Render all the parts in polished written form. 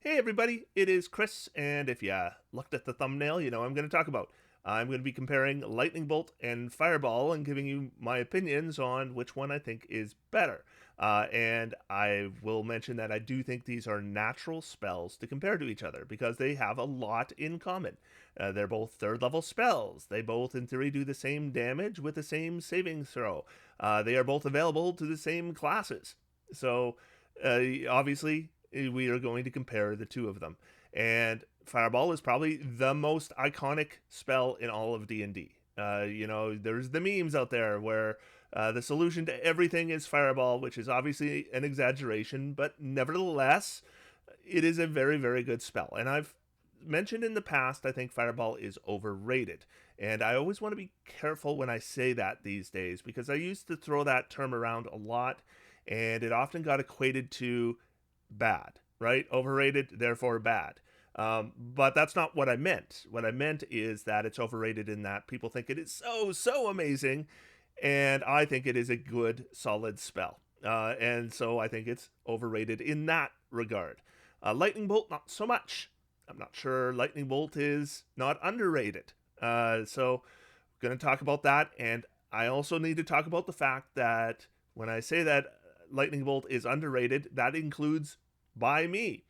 Hey everybody, it is Chris, and if you looked at the thumbnail, you know I'm going to talk about. I'm going to be comparing Lightning Bolt and Fireball and giving you my opinions on which one I think is better. And I will mention that I do think these are natural spells to compare to each other because they have a lot in common. They're both third level spells. They both, in theory, do the same damage with the same saving throw. They are both available to the same classes. So, obviously, we are going to compare the two of them. And Fireball is probably the most iconic spell in all of D&D. There's the memes out there where the solution to everything is Fireball, which is obviously an exaggeration, but nevertheless, it is a very, very good spell. And I've mentioned in the past, I think Fireball is overrated. And I always want to be careful when I say that these days because I used to throw that term around a lot, and it often got equated to bad, right? Overrated, therefore bad. But that's not what I meant. What I meant is that it's overrated in that people think it is so amazing, and I think it is a good, solid spell. And so I think it's overrated in that regard. Lightning Bolt, not so much. I'm not sure Lightning Bolt is not underrated. So we're going to talk about that, and I also need to talk about the fact that when I say that Lightning Bolt is underrated, that includes by me.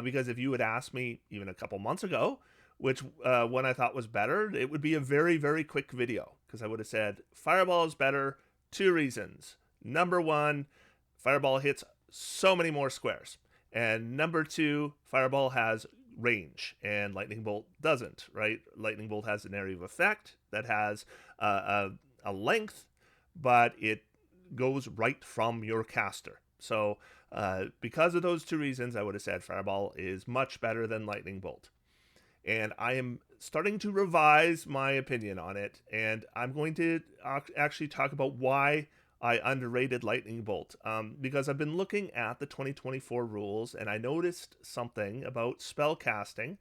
Because if you had asked me even a couple months ago which one I thought was better, it would be a very, very quick video because I would have said Fireball is better. Two reasons. Number one, Fireball hits so many more squares. And number two, Fireball has range and Lightning Bolt doesn't, right? Lightning Bolt has an area of effect that has a length, but it goes right from your caster. So, because of those two reasons, I would have said Fireball is much better than Lightning Bolt. And I am starting to revise my opinion on it, and I'm going to actually talk about why I underrated Lightning Bolt. Because I've been looking at the 2024 rules, and I noticed something about spell casting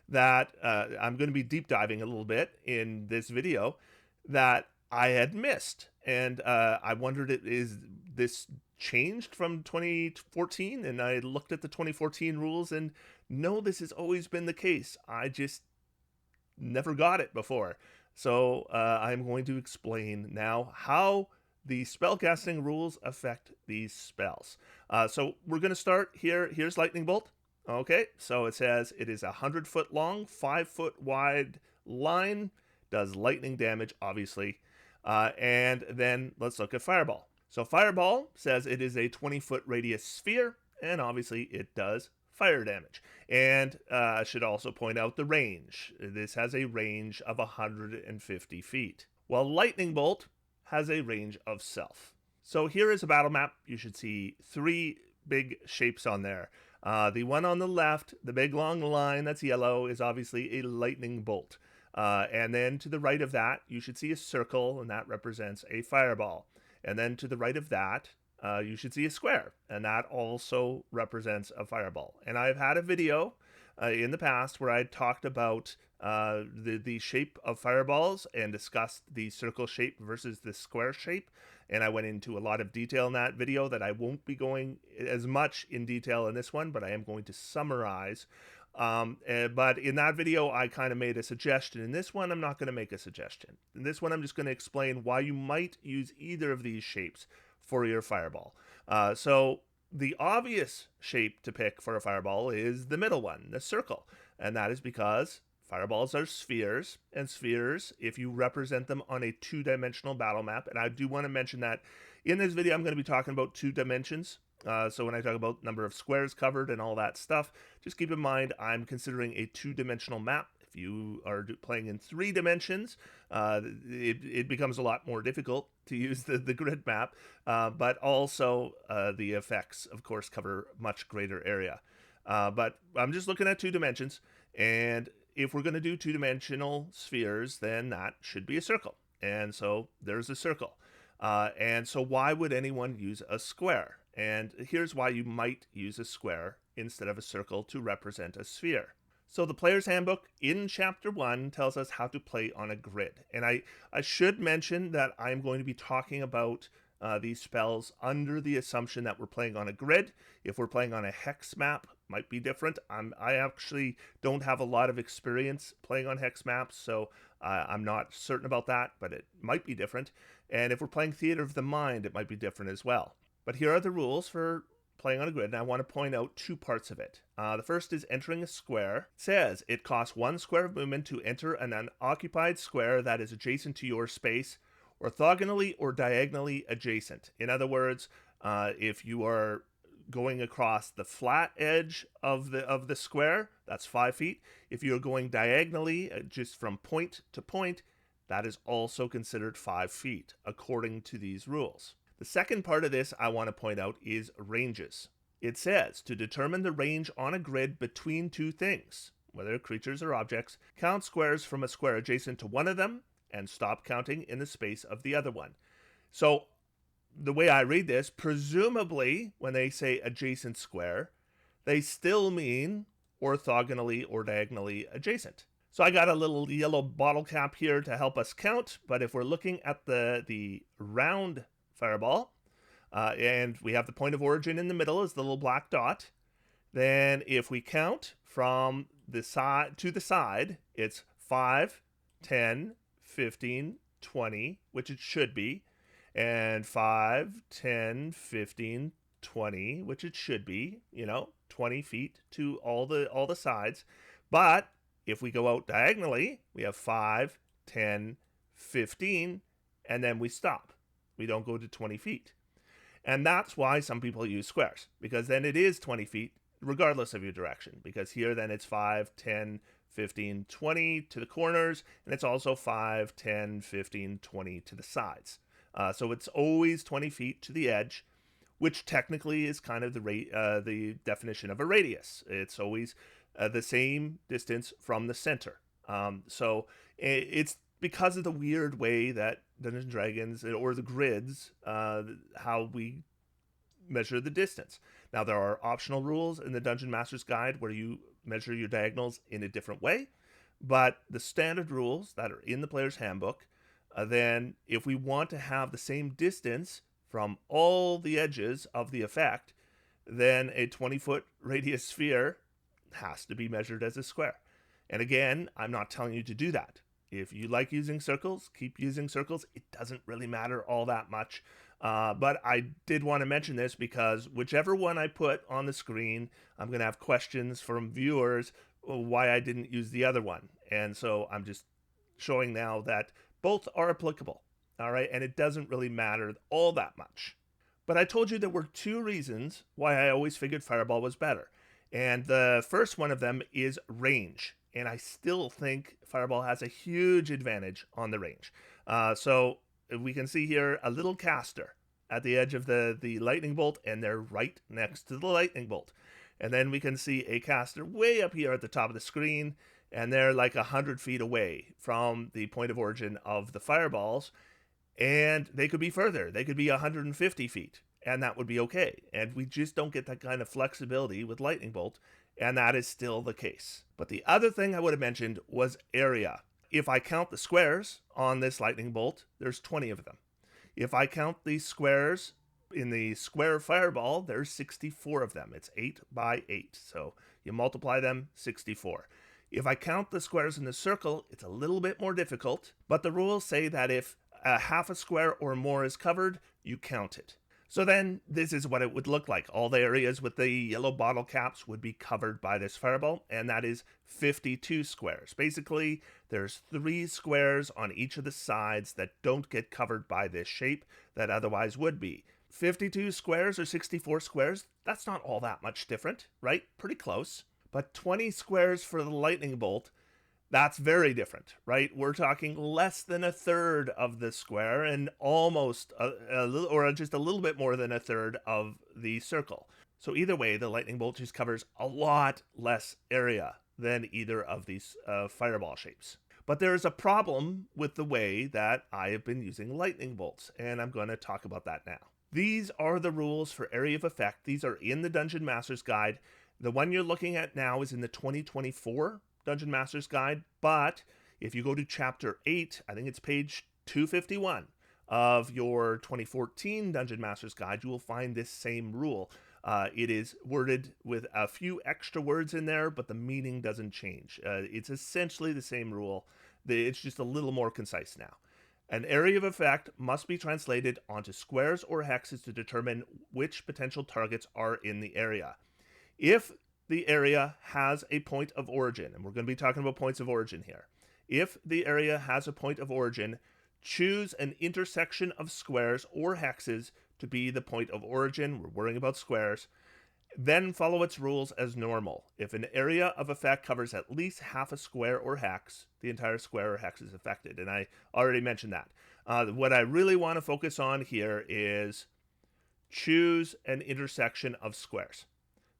that I'm going to be deep diving a little bit in this video that I had missed. And I wondered, is this changed from 2014? And I looked at the 2014 rules, and no, this has always been the case. I just never got it before. So I'm going to explain now how the spellcasting rules affect these spells. So we're going to start here. Here's Lightning Bolt. Okay, so it says it is a 100-foot long, 5-foot wide line, does lightning damage, obviously. And then let's look at Fireball. So Fireball says it is a 20-foot radius sphere, and obviously it does fire damage. And I should also point out the range. This has a range of 150 feet, while Lightning Bolt has a range of self. So here is a battle map. You should see three big shapes on there. The one on the left, the big long line that's yellow, is obviously a lightning bolt. And then to the right of that, you should see a circle, and that represents a fireball. And then to the right of that, you should see a square, and that also represents a fireball. And I've had a video in the past where I talked about the shape of fireballs and discussed the circle shape versus the square shape. And I went into a lot of detail in that video that I won't be going as much in detail in this one, but I am going to summarize. But in that video, I kind of made a suggestion. In this one, I'm not going to make a suggestion. In this one, I'm just going to explain why you might use either of these shapes for your fireball. So the obvious shape to pick for a fireball is the middle one, the circle. And that is because fireballs are spheres, and spheres, if you represent them on a two-dimensional battle map, and I do want to mention that in this video I'm going to be talking about 2 dimensions. So when I talk about number of squares covered and all that stuff, just keep in mind I'm considering a 2-dimensional map. If you are playing in 3 dimensions, it becomes a lot more difficult to use the grid map, but also the effects, of course, cover much greater area. But I'm just looking at 2 dimensions, and if we're going to do 2-dimensional spheres, then that should be a circle. And so there's a circle. And so why would anyone use a square? And here's why you might use a square instead of a circle to represent a sphere. So the Player's Handbook in Chapter 1 tells us how to play on a grid. And I should mention that I'm going to be talking about these spells under the assumption that we're playing on a grid. If we're playing on a hex map, might be different. I actually don't have a lot of experience playing on hex maps, so I'm not certain about that, but it might be different. And if we're playing Theater of the Mind, it might be different as well. But here are the rules for playing on a grid, and I want to point out two parts of it. The first is entering a square. It says it costs 1 square of movement to enter an unoccupied square that is adjacent to your space, orthogonally or diagonally adjacent. In other words, if you are going across the flat edge of the square, that's 5 feet. If you're going diagonally, just from point to point, that is also considered 5 feet, according to these rules. The second part of this I want to point out is ranges. It says to determine the range on a grid between two things, whether creatures or objects, count squares from a square adjacent to one of them and stop counting in the space of the other one. So the way I read this, presumably when they say adjacent square, they still mean orthogonally or diagonally adjacent. So I got a little yellow bottle cap here to help us count, but if we're looking at the round fireball, and we have the point of origin in the middle as the little black dot, then if we count from the side to the side, it's 5, 10, 15, 20, which it should be, and 5, 10, 15, 20, which it should be, 20 feet to all the sides. But if we go out diagonally, we have 5, 10, 15, and then we stop. We don't go to 20 feet. And that's why some people use squares, because then it is 20 feet regardless of your direction, because here then it's 5, 10, 15, 20 to the corners, and it's also 5, 10, 15, 20 to the sides. So it's always 20 feet to the edge, which technically is kind of the definition of a radius. It's always the same distance from the center. So it's because of the weird way that Dungeons & Dragons, or the grids, how we measure the distance. Now, there are optional rules in the Dungeon Master's Guide where you measure your diagonals in a different way, but the standard rules that are in the player's handbook, then if we want to have the same distance from all the edges of the effect, then a 20-foot radius sphere has to be measured as a square. And again, I'm not telling you to do that. If you like using circles, keep using circles. It doesn't really matter all that much. But I did want to mention this because whichever one I put on the screen, I'm going to have questions from viewers why I didn't use the other one. And so I'm just showing now that both are applicable. All right. And it doesn't really matter all that much. But I told you there were two reasons why I always figured Fireball was better. And the first one of them is range. And I still think Fireball has a huge advantage on the range. So we can see here a little caster at the edge of the lightning bolt, and they're right next to the lightning bolt. And then we can see a caster way up here at the top of the screen, and they're like 100 feet away from the point of origin of the fireballs. And they could be further. They could be 150 feet, and that would be okay. And we just don't get that kind of flexibility with lightning bolt. And that is still the case. But the other thing I would have mentioned was area. If I count the squares on this lightning bolt, there's 20 of them. If I count these squares in the square fireball, there's 64 of them. It's 8 by 8. So you multiply them, 64. If I count the squares in the circle, it's a little bit more difficult. But the rules say that if half a square or more is covered, you count it. So then this is what it would look like. All the areas with the yellow bottle caps would be covered by this fireball, and that is 52 squares. Basically, there's 3 squares on each of the sides that don't get covered by this shape that otherwise would be. 52 squares or 64 squares, that's not all that much different, right? Pretty close. But 20 squares for the lightning bolt, that's very different, right? We're talking less than a third of the square and almost a little, or just a little bit more than a third of the circle. So either way, the lightning bolt just covers a lot less area than either of these fireball shapes. But there is a problem with the way that I have been using lightning bolts, and I'm going to talk about that now. These are the rules for area of effect. These are in the Dungeon Master's Guide. The one you're looking at now is in the 2024 Dungeon Master's Guide, but if you go to chapter 8, I think it's page 251 of your 2014 Dungeon Master's Guide, you will find this same rule. It is worded with a few extra words in there, but the meaning doesn't change. It's essentially the same rule. It's just a little more concise now. An area of effect must be translated onto squares or hexes to determine which potential targets are in the area. If the area has a point of origin, and we're going to be talking about points of origin here. If the area has a point of origin, choose an intersection of squares or hexes to be the point of origin. We're worrying about squares. Then follow its rules as normal. If an area of effect covers at least half a square or hex, the entire square or hex is affected. And I already mentioned that. What I really want to focus on here is choose an intersection of squares.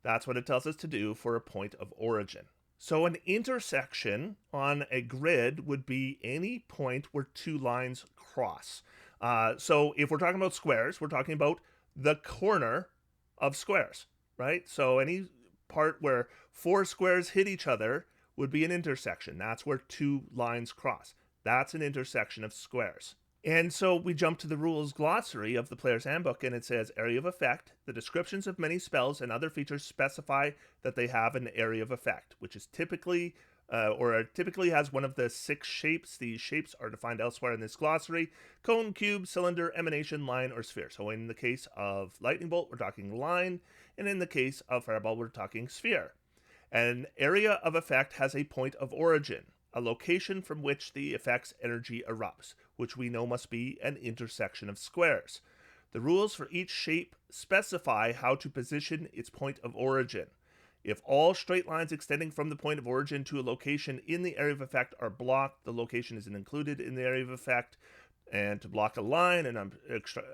That's what it tells us to do for a point of origin. So an intersection on a grid would be any point where two lines cross. So if we're talking about squares, we're talking about the corner of squares, right? So any part where four squares hit each other would be an intersection. That's where two lines cross. That's an intersection of squares. And so we jump to the rules glossary of the player's handbook, and it says area of effect. The descriptions of many spells and other features specify that they have an area of effect, which is typically has one of the 6 shapes. These shapes are defined elsewhere in this glossary: cone, cube, cylinder, emanation, line, or sphere. So in the case of lightning bolt, we're talking line, and in the case of fireball, we're talking sphere. An area of effect has a point of origin, a location from which the effect's energy erupts, which we know must be an intersection of squares. The rules for each shape specify how to position its point of origin. If all straight lines extending from the point of origin to a location in the area of effect are blocked, the location isn't included in the area of effect. And to block a line, an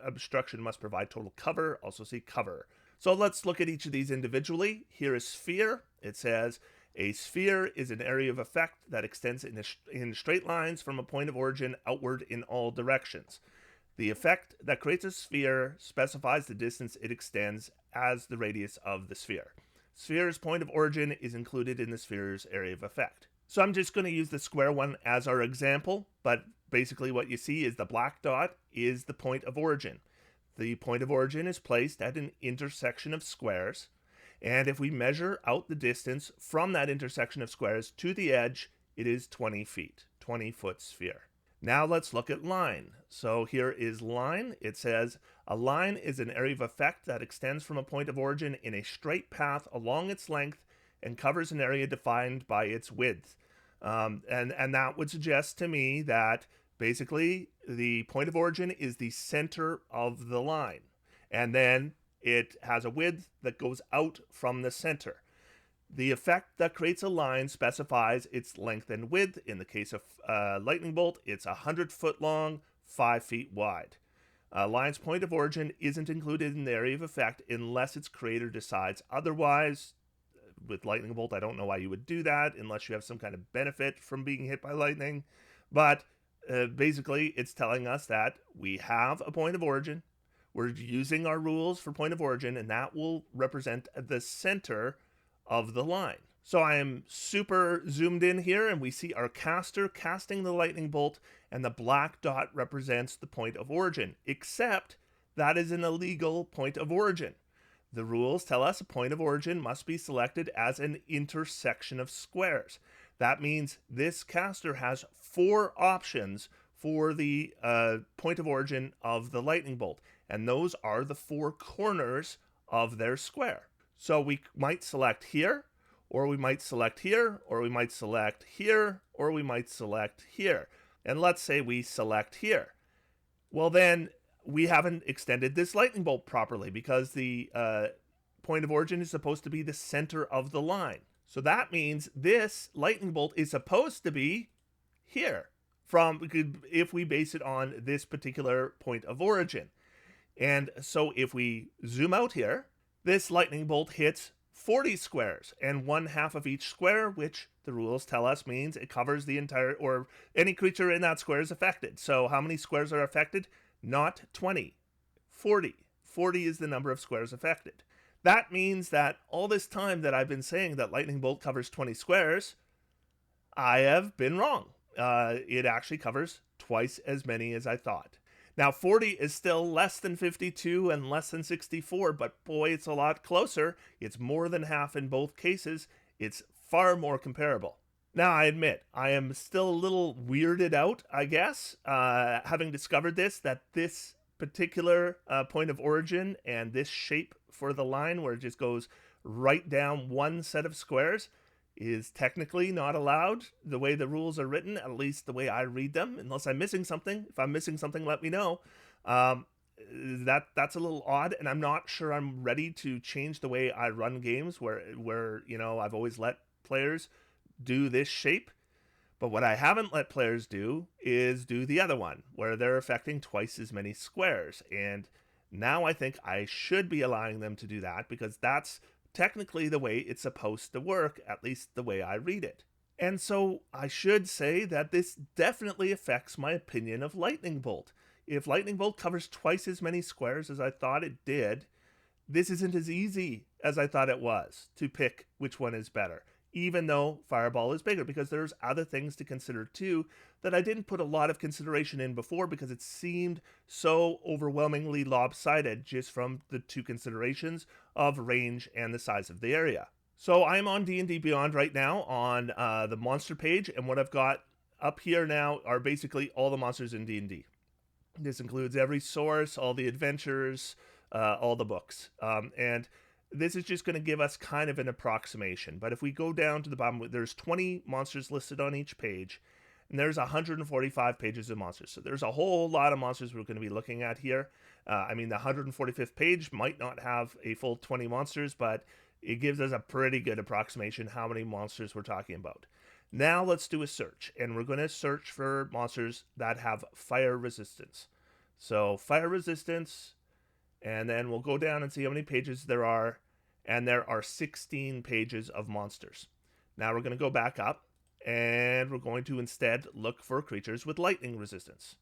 obstruction must provide total cover. Also see cover. So let's look at each of these individually. Here is sphere. It says a sphere is an area of effect that extends in straight lines from a point of origin outward in all directions. The effect that creates a sphere specifies the distance it extends as the radius of the sphere. Sphere's point of origin is included in the sphere's area of effect. So I'm just going to use the square one as our example, but basically what you see is the black dot is the point of origin. The point of origin is placed at an intersection of squares, and if we measure out the distance from that intersection of squares to the edge, it is 20 feet, 20-foot sphere. Now let's look at line. So here is line. It says a line is an area of effect that extends from a point of origin in a straight path along its length and covers an area defined by its width. And that would suggest to me that basically the point of origin is the center of the line. And then it has a width that goes out from the center. The effect that creates a line specifies its length and width. In the case of lightning bolt, it's 100 foot long, 5 feet wide. Line's point of origin isn't included in the area of effect unless its creator decides otherwise. With lightning bolt, I don't know why you would do that unless you have some kind of benefit from being hit by lightning. But basically, it's telling us that we have a point of origin. We're using our rules for point of origin, and that will represent the center of the line. So I am super zoomed in here, and we see our caster casting the lightning bolt, and the black dot represents the point of origin, except that is an illegal point of origin. The rules tell us a point of origin must be selected as an intersection of squares. That means this caster has 4 options for the point of origin of the lightning bolt, and those are the 4 corners of their square. So we might select here, or we might select here, or we might select here, or we might select here. And let's say we select here. Well, then we haven't extended this lightning bolt properly because the point of origin is supposed to be the center of the line. So that means this lightning bolt is supposed to be here if we base it on this particular point of origin. And so if we zoom out here, this lightning bolt hits 40 squares, and 1/2 of each square, which the rules tell us means it covers the entire, or any creature in that square is affected. So how many squares are affected? Not 20, 40. 40 is the number of squares affected. That means that all this time that I've been saying that lightning bolt covers 20 squares, I have been wrong. It actually covers twice as many as I thought. Now, 40 is still less than 52 and less than 64, but boy, it's a lot closer. It's more than half in both cases. It's far more comparable. Now, I admit, I am still a little weirded out, I guess, having discovered that this particular point of origin and this shape for the line where it just goes right down one set of squares is technically not allowed the way the rules are written, at least the way I read them, unless I'm missing something. If I'm missing something, let me know. That's a little odd, and I'm not sure I'm ready to change the way I run games where I've always let players do this shape. But what I haven't let players do is do the other one, where they're affecting twice as many squares. And now I think I should be allowing them to do that, because that's technically the way it's supposed to work, at least the way I read it. And so I should say that this definitely affects my opinion of Lightning Bolt. If Lightning Bolt covers twice as many squares as I thought it did, this isn't as easy as I thought it was to pick which one is better, even though Fireball is bigger, because there's other things to consider too that I didn't put a lot of consideration in before, because it seemed so overwhelmingly lopsided just from the two considerations of range and the size of the area. So I'm on D&D Beyond right now on the monster page, and what I've got up here now are basically all the monsters in D&D. This includes every source, all the adventures, all the books, and this is just going to give us kind of an approximation. But if we go down to the bottom, there's 20 monsters listed on each page, and there's 145 pages of monsters. So there's a whole lot of monsters we're going to be looking at here. The 145th page might not have a full 20 monsters, but it gives us a pretty good approximation how many monsters we're talking about. Now let's do a search, and we're going to search for monsters that have fire resistance. So fire resistance, and then we'll go down and see how many pages there are, and there are 16 pages of monsters. Now we're going to go back up, and we're going to instead look for creatures with lightning resistance.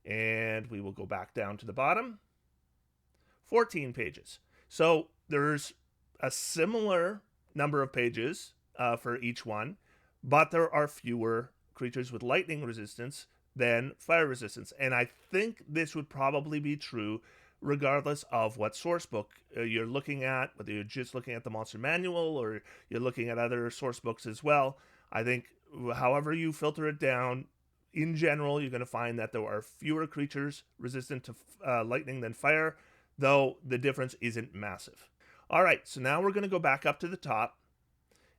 And we will go back down to the bottom. 14 pages. So there's a similar number of pages for each one, but there are fewer creatures with lightning resistance than fire resistance. And I think this would probably be true regardless of what source book you're looking at, whether you're just looking at the Monster Manual or you're looking at other source books as well. I think however you filter it down, in general, you're going to find that there are fewer creatures resistant to lightning than fire, though the difference isn't massive. All right, so now we're going to go back up to the top,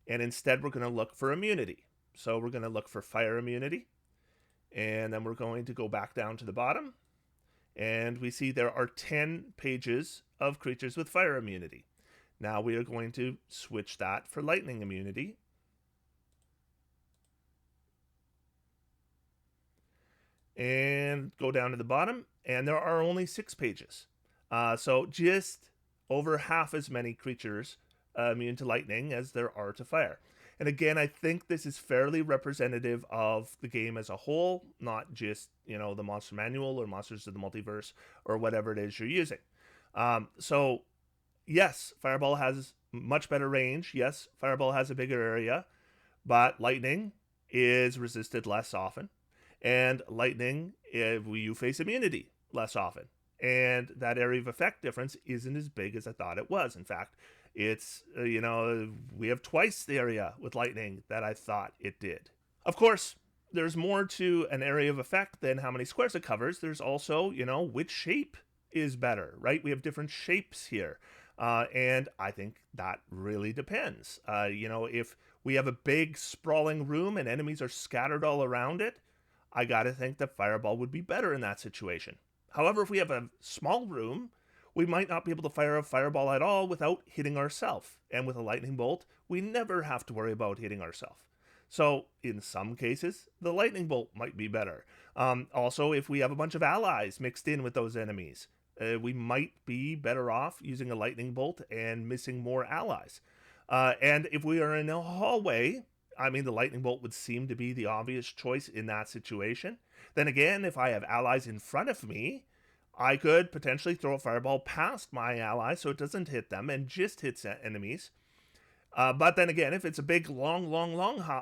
and instead we're going to look for immunity. So we're going to look for fire immunity, and then we're going to go back down to the bottom, and we see there are 10 pages of creatures with fire immunity. Now we are going to switch that for lightning immunity. And go down to the bottom, and there are only 6 pages. So just over half as many creatures immune to lightning as there are to fire. And again, I think this is fairly representative of the game as a whole, not just, the Monster Manual or Monsters of the Multiverse or whatever it is you're using. So yes, Fireball has much better range. Yes, Fireball has a bigger area, but lightning is resisted less often. And lightning, you face immunity less often. And that area of effect difference isn't as big as I thought it was. In fact, it's, we have twice the area with lightning that I thought it did. Of course, there's more to an area of effect than how many squares it covers. There's also, which shape is better, right? We have different shapes here. And I think that really depends. If we have a big sprawling room and enemies are scattered all around it, I gotta think that Fireball would be better in that situation. However, if we have a small room, we might not be able to fire a Fireball at all without hitting ourselves. And with a Lightning Bolt, we never have to worry about hitting ourselves. So, in some cases, the Lightning Bolt might be better. Also, if we have a bunch of allies mixed in with those enemies, we might be better off using a Lightning Bolt and missing more allies. And if we are in a hallway, the Lightning Bolt would seem to be the obvious choice in that situation. Then again, if I have allies in front of me, I could potentially throw a Fireball past my ally so it doesn't hit them and just hits enemies. But then again, if it's a big, long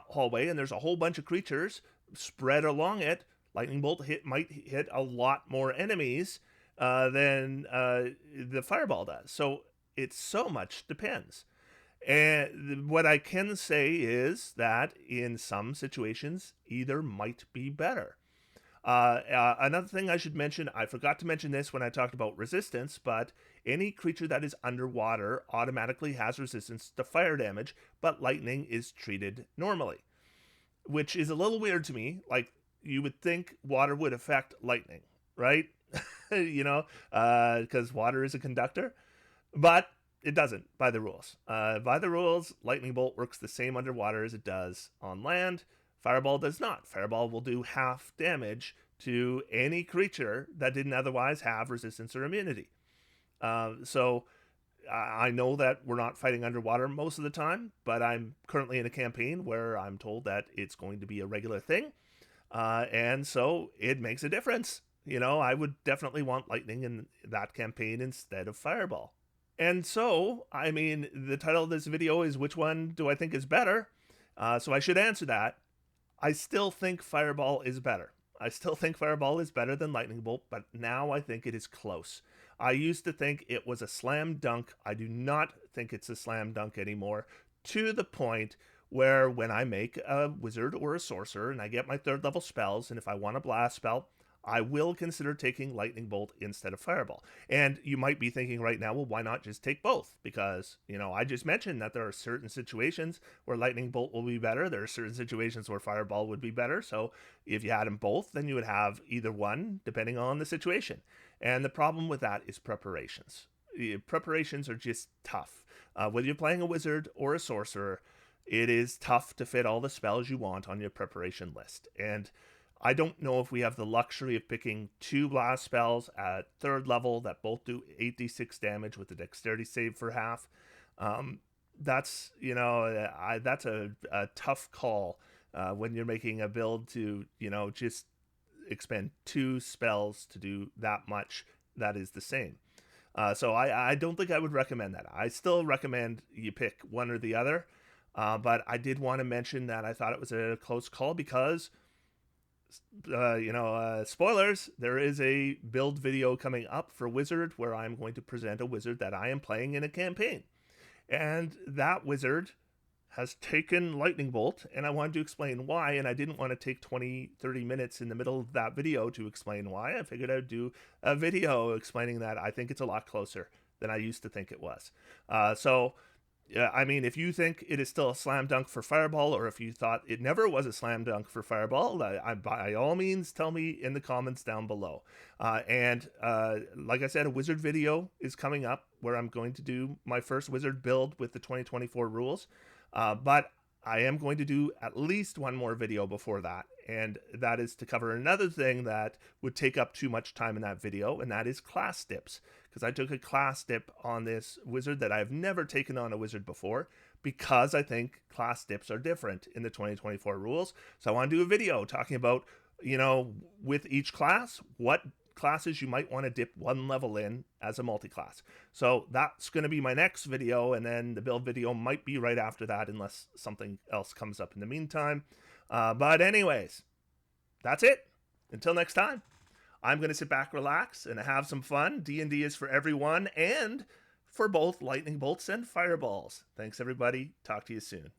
hallway and there's a whole bunch of creatures spread along it, Lightning Bolt might hit a lot more enemies than the Fireball does. So it so much depends. And what I can say is that in some situations, either might be better. Another thing I should mention, I forgot to mention this when I talked about resistance, but any creature that is underwater automatically has resistance to fire damage, but lightning is treated normally, which is a little weird to me. Like, you would think water would affect lightning, right? Because water is a conductor, but it doesn't by the rules. By the rules, lightning bolt works the same underwater as it does on land. Fireball does not. Fireball will do half damage to any creature that didn't otherwise have resistance or immunity. So I know that we're not fighting underwater most of the time, but I'm currently in a campaign where I'm told that it's going to be a regular thing. And so it makes a difference. I would definitely want lightning in that campaign instead of Fireball. And so, I mean, the title of this video is which one do I think is better? So I should answer that. I still think Fireball is better. I still think Fireball is better than Lightning Bolt, but now I think it is close. I used to think it was a slam dunk. I do not think it's a slam dunk anymore, to the point where when I make a wizard or a sorcerer and I get my 3rd level spells, and if I want a blast spell, I will consider taking Lightning Bolt instead of Fireball. And you might be thinking right now, well, why not just take both? Because, I just mentioned that there are certain situations where Lightning Bolt will be better. There are certain situations where Fireball would be better. So if you had them both, then you would have either one, depending on the situation. And the problem with that is preparations. Preparations are just tough. Whether you're playing a wizard or a sorcerer, it is tough to fit all the spells you want on your preparation list. And I don't know if we have the luxury of picking 2 blast spells at 3rd level that both do 8d6 damage with a dexterity save for half. That's a tough call when you're making a build to, just expend 2 spells to do that much that is the same. So I don't think I would recommend that. I still recommend you pick one or the other. But I did want to mention that I thought it was a close call because spoilers, there is a build video coming up for Wizard where I'm going to present a wizard that I am playing in a campaign. And that wizard has taken Lightning Bolt, and I wanted to explain why, and I didn't want to take 20-30 minutes in the middle of that video to explain why. I figured I'd do a video explaining that I think it's a lot closer than I used to think it was. I mean, if you think it is still a slam dunk for Fireball, or if you thought it never was a slam dunk for Fireball, by all means, tell me in the comments down below. Like I said, a wizard video is coming up where I'm going to do my first wizard build with the 2024 rules. But I am going to do at least one more video before that, and that is to cover another thing that would take up too much time in that video, and that is class dips. Because I took a class dip on this wizard that I've never taken on a wizard before, because I think class dips are different in the 2024 rules. So I want to do a video talking about, with each class, what classes you might want to dip 1 level in as a multi-class. So that's going to be my next video, and then the build video might be right after that unless something else comes up in the meantime. But anyways, that's it. Until next time, I'm going to sit back, relax, and have some fun. D&D is for everyone and for both lightning bolts and fireballs. Thanks, everybody. Talk to you soon.